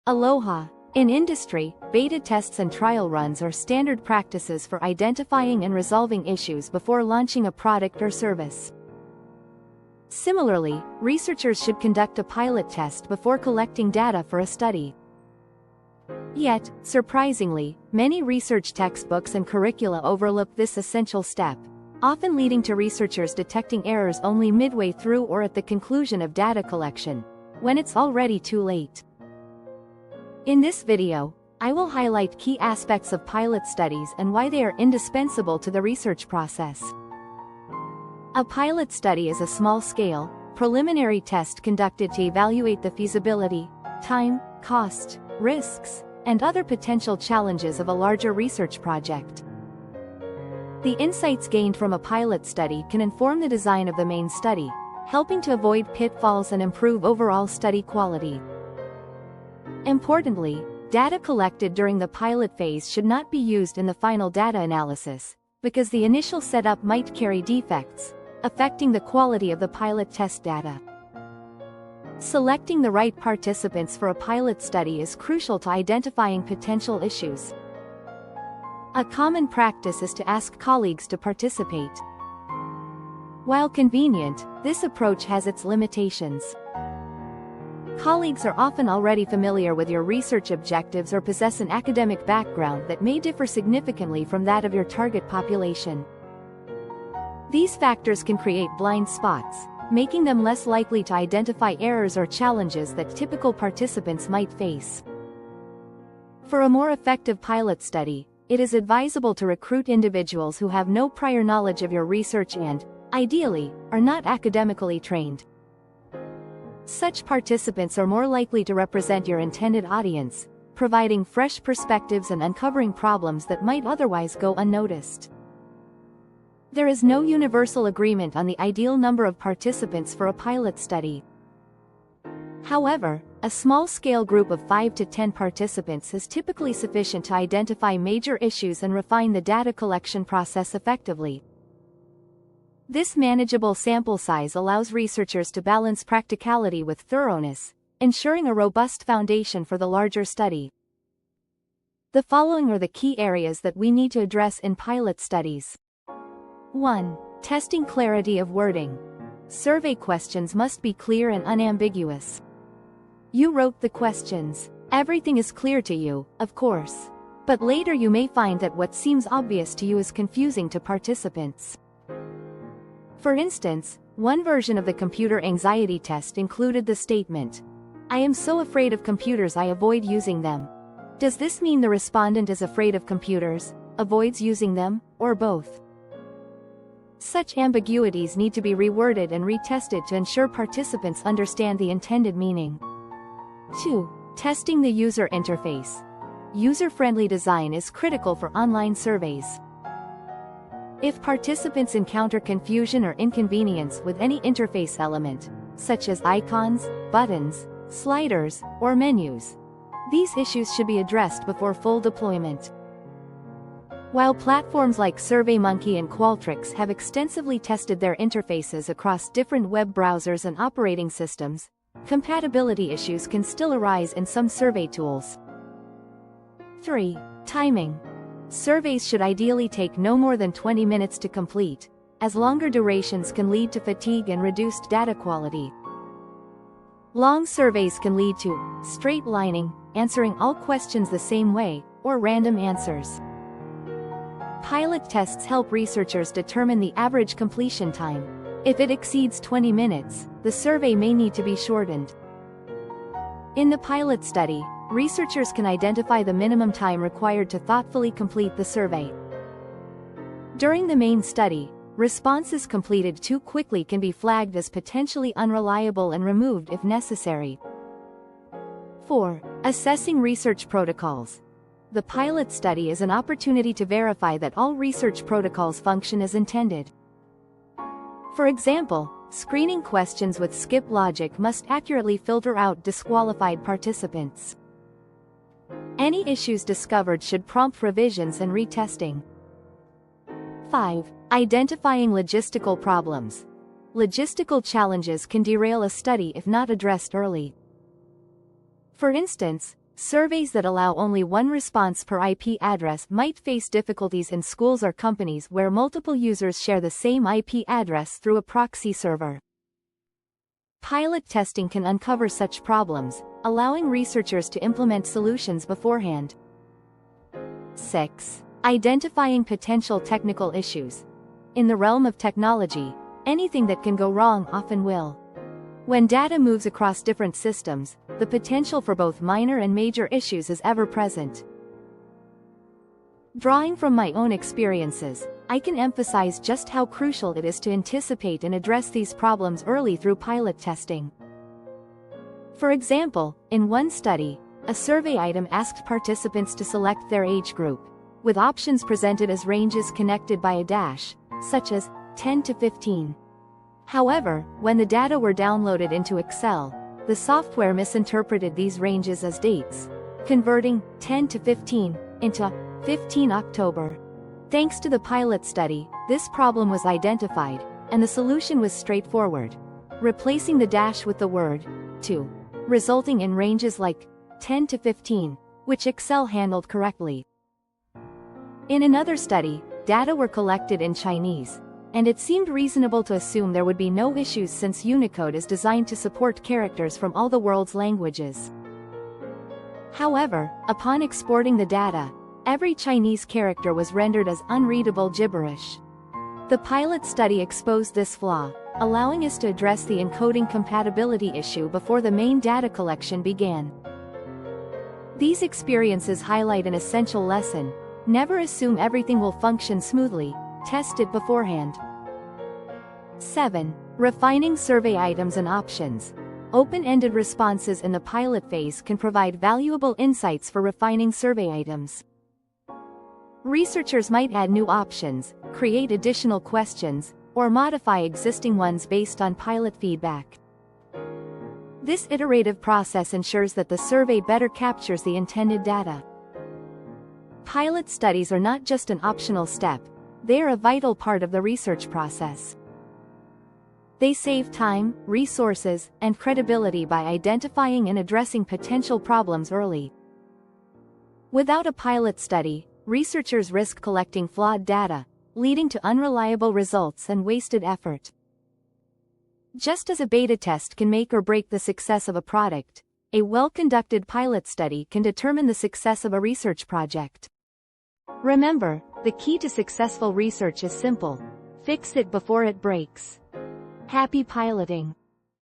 Aloha. In industry, beta tests and trial runs are standard practices for identifying and resolving issues before launching a product or service. Similarly, researchers should conduct a pilot test before collecting data for a study. Yet, surprisingly, many research textbooks and curricula overlook this essential step, often leading to researchers detecting errors only midway through or at the conclusion of data collection, when it's already too late. In this video, I will highlight key aspects of pilot studies and why they are indispensable to the research process. A pilot study is a small-scale, preliminary test conducted to evaluate the feasibility, time, cost, risks, and other potential challenges of a larger research project. The insights gained from a pilot study can inform the design of the main study, helping to avoid pitfalls and improve overall study quality. Importantly, data collected during the pilot phase should not be used in the final data analysis, because the initial setup might carry defects, affecting the quality of the pilot test data. Selecting the right participants for a pilot study is crucial to identifying potential issues. A common practice is to ask colleagues to participate. While convenient, this approach has its limitations. Colleagues are often already familiar with your research objectives or possess an academic background that may differ significantly from that of your target population. These factors can create blind spots, making them less likely to identify errors or challenges that typical participants might face. For a more effective pilot study, it is advisable to recruit individuals who have no prior knowledge of your research and, ideally, are not academically trained. Such participants are more likely to represent your intended audience, providing fresh perspectives and uncovering problems that might otherwise go unnoticed. There is no universal agreement on the ideal number of participants for a pilot study. However, a small-scale group of 5 to 10 participants is typically sufficient to identify major issues and refine the data collection process effectively. This manageable sample size allows researchers to balance practicality with thoroughness, ensuring a robust foundation for the larger study. The following are the key areas that we need to address in pilot studies. 1. Testing clarity of wording. Survey questions must be clear and unambiguous. You wrote the questions. Everything is clear to you, of course. But later you may find that what seems obvious to you is confusing to participants. For instance, one version of the computer anxiety test included the statement, "I am so afraid of computers I avoid using them." Does this mean the respondent is afraid of computers, avoids using them, or both? Such ambiguities need to be reworded and retested to ensure participants understand the intended meaning. 2. Testing the user interface. User-friendly design is critical for online surveys. If participants encounter confusion or inconvenience with any interface element, such as icons, buttons, sliders, or menus, these issues should be addressed before full deployment. While platforms like SurveyMonkey and Qualtrics have extensively tested their interfaces across different web browsers and operating systems, compatibility issues can still arise in some survey tools. 3. Timing. Surveys should ideally take no more than 20 minutes to complete, as longer durations can lead to fatigue and reduced data quality. Long surveys can lead to straight-lining, answering all questions the same way, or random answers. Pilot tests help researchers determine the average completion time. If it exceeds 20 minutes, the survey may need to be shortened. In the pilot study, researchers can identify the minimum time required to thoughtfully complete the survey. During the main study, responses completed too quickly can be flagged as potentially unreliable and removed if necessary. 4. Assessing research protocols. The pilot study is an opportunity to verify that all research protocols function as intended. For example, screening questions with skip logic must accurately filter out disqualified participants. Any issues discovered should prompt revisions and retesting. 5. Identifying logistical problems. Logistical challenges can derail a study if not addressed early. For instance, Surveys that allow only one response per IP address might face difficulties in schools or companies where multiple users share the same IP address through a proxy server. Pilot testing can uncover such problems, allowing researchers to implement solutions beforehand. 6. Identifying potential technical issues. In the realm of technology, anything that can go wrong often will. When data moves across different systems, the potential for both minor and major issues is ever present. Drawing from my own experiences, I can emphasize just how crucial it is to anticipate and address these problems early through pilot testing. For example, in one study, a survey item asked participants to select their age group, with options presented as ranges connected by a dash, such as 10 to 15. However, when the data were downloaded into Excel, the software misinterpreted these ranges as dates, converting 10 to 15 into 15 October. Thanks to the pilot study, this problem was identified, and the solution was straightforward, replacing the dash with the word 2, resulting in ranges like 10 to 15, which Excel handled correctly. In another study, data were collected in Chinese, and it seemed reasonable to assume there would be no issues since Unicode is designed to support characters from all the world's languages. However, upon exporting the data, every Chinese character was rendered as unreadable gibberish. The pilot study exposed this flaw, allowing us to address the encoding compatibility issue before the main data collection began. These experiences highlight an essential lesson: never assume everything will function smoothly, test it beforehand. 7. Refining survey items and options. Open-ended responses in the pilot phase can provide valuable insights for refining survey items. Researchers might add new options, create additional questions, or modify existing ones based on pilot feedback. This iterative process ensures that the survey better captures the intended data. Pilot studies are not just an optional step, they are a vital part of the research process. They save time, resources, and credibility by identifying and addressing potential problems early. Without a pilot study, researchers risk collecting flawed data, leading to unreliable results and wasted effort. Just as a beta test can make or break the success of a product, a well-conducted pilot study can determine the success of a research project. Remember, the key to successful research is simple: fix it before it breaks. Happy piloting!